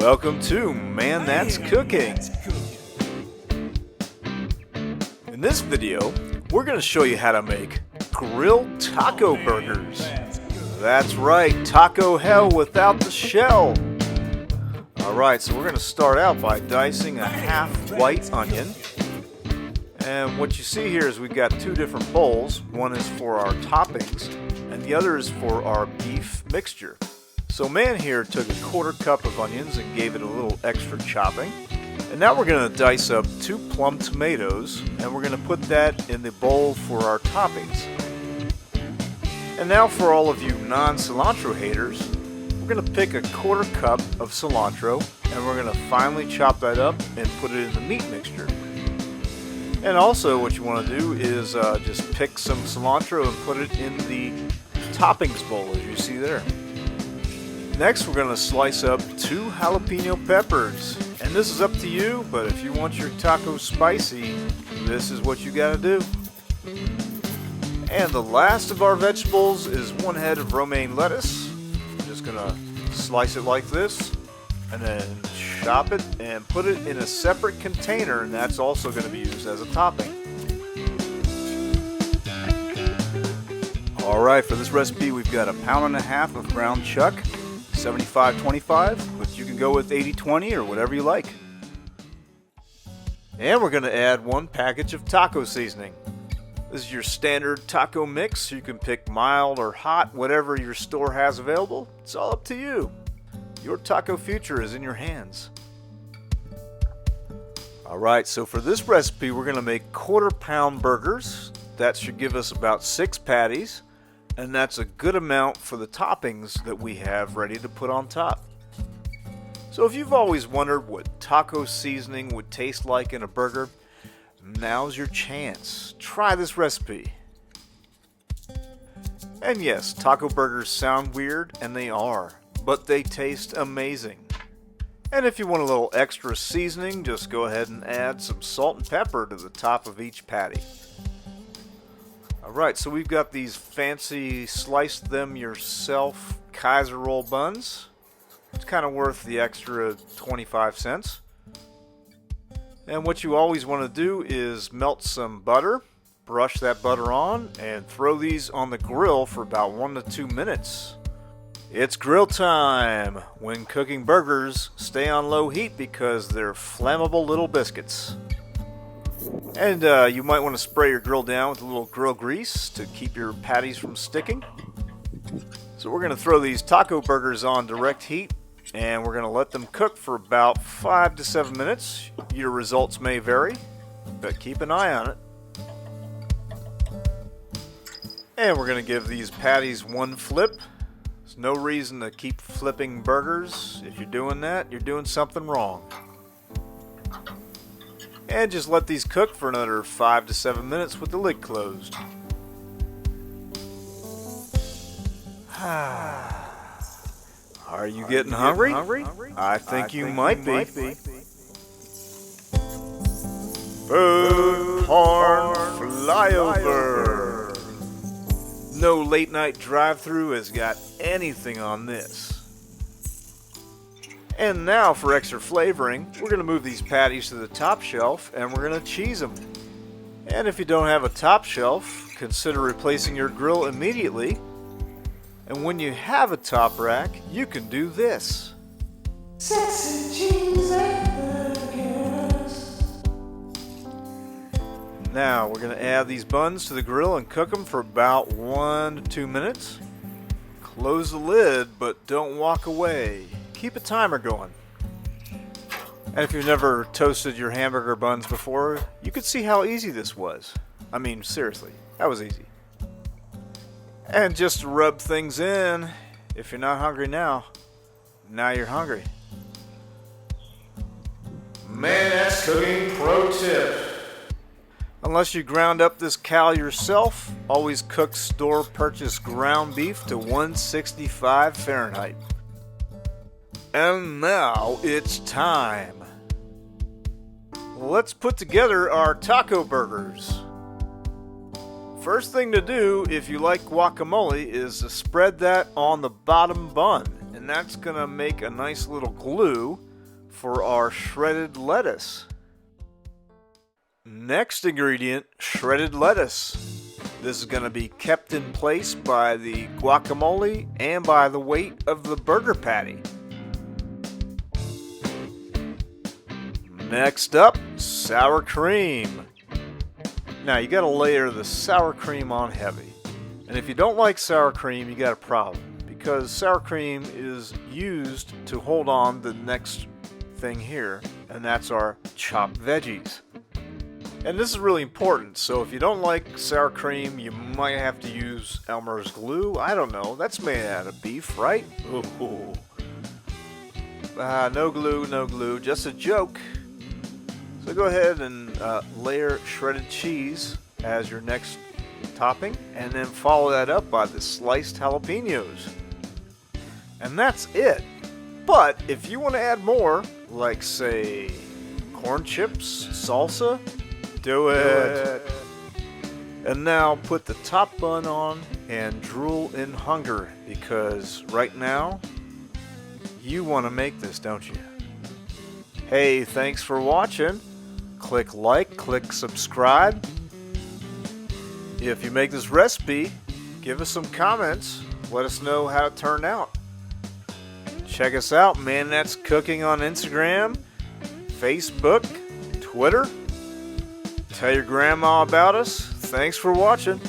Welcome to Man That's Cooking. In this video, we're going to show you how to make grilled taco burgers. That's right, taco hell without the shell. Alright, so we're going to start out by dicing a half white onion. And what you see here is we've got two different bowls. One is for our toppings, and the other is for our beef mixture. So Man here took a 1/4 cup of onions and gave it a little extra chopping. And now we're going to dice up 2 plum tomatoes, and we're going to put that in the bowl for our toppings. And now for all of you non-cilantro haters, we're going to pick a 1/4 cup of cilantro, and we're going to finely chop that up and put it in the meat mixture. And also what you want to do is just pick some cilantro and put it in the toppings bowl, as you see there. Next, we're going to slice up 2 jalapeno peppers. And this is up to you, but if you want your tacos spicy, this is what you got to do. And the last of our vegetables is 1 head of romaine lettuce. I'm just going to slice it like this, and then chop it and put it in a separate container, and that's also going to be used as a topping. Alright, for this recipe we've got 1.5 pounds of ground chuck, 75-25, but you can go with 80-20 or whatever you like. And we're going to add 1 package of taco seasoning. This is your standard taco mix. You can pick mild or hot, whatever your store has available. It's all up to you. Your taco future is in your hands. Alright, so for this recipe we're going to make 1/4 pound burgers. That should give us about 6 patties, and that's a good amount for the toppings that we have ready to put on top. So if you've always wondered what taco seasoning would taste like in a burger, now's your chance. Try this recipe. And yes, taco burgers sound weird, and they are, but they taste amazing. And if you want a little extra seasoning, just go ahead and add some salt and pepper to the top of each patty. Alright, so we've got these fancy slice them yourself keiser roll buns. It's kind of worth the extra 25 cents. And what you always want to do is melt some butter, brush that butter on, and throw these on the grill for about 1 to 2 minutes. It's grill time! When cooking burgers, stay on low heat because they're flammable little biscuits. And you might want to spray your grill down with a little grill grease to keep your patties from sticking. So we're going to throw these taco burgers on direct heat, and we're going to let them cook for about 5 to 7 minutes. Your results may vary, but keep an eye on it. And we're going to give these patties 1 flip. There's no reason to keep flipping burgers. If you're doing that, you're doing something wrong. And just let these cook for another 5 to 7 minutes with the lid closed. Are you getting hungry? I think you might be. Food porn flyover. No late night drive-thru has got anything on this. And now for extra flavoring, we're going to move these patties to the top shelf and we're going to cheese them. And if you don't have a top shelf, consider replacing your grill immediately. And when you have a top rack, you can do this. Sexy cheese and burgers. Now we're going to add these buns to the grill and cook them for about 1 to 2 minutes. Close the lid, but don't walk away. Keep a timer going. And if you've never toasted your hamburger buns before, you could see how easy this was. I mean, seriously, that was easy. And just to rub things in, if you're not hungry now you're hungry. Man That's Cooking Pro Tip. Unless you ground up this cow yourself, always cook store-purchased ground beef to 165 Fahrenheit. And now it's time. Let's put together our taco burgers. First thing to do, if you like guacamole, is to spread that on the bottom bun. And that's going to make a nice little glue for our shredded lettuce. Next ingredient, shredded lettuce. This is going to be kept in place by the guacamole and by the weight of the burger patty. Next up, sour cream. Now you got to layer the sour cream on heavy. And if you don't like sour cream, you got a problem, because sour cream is used to hold on the next thing here, and that's our chopped veggies. And this is really important, so if you don't like sour cream, you might have to use Elmer's glue. I don't know, that's made out of beef, right? Ooh. No glue, just a joke. So go ahead and layer shredded cheese as your next topping, and then follow that up by the sliced jalapenos. And that's it. But if you want to add more, like say corn chips, salsa, do it. And now put the top bun on and drool in hunger, because right now you want to make this, don't you? Hey, thanks for watching. Click like, click subscribe. If you make this recipe, give us some comments. Let us know how it turned out. Check us out, Man That's Cooking on Instagram, Facebook, Twitter. Tell your grandma about us. Thanks for watching.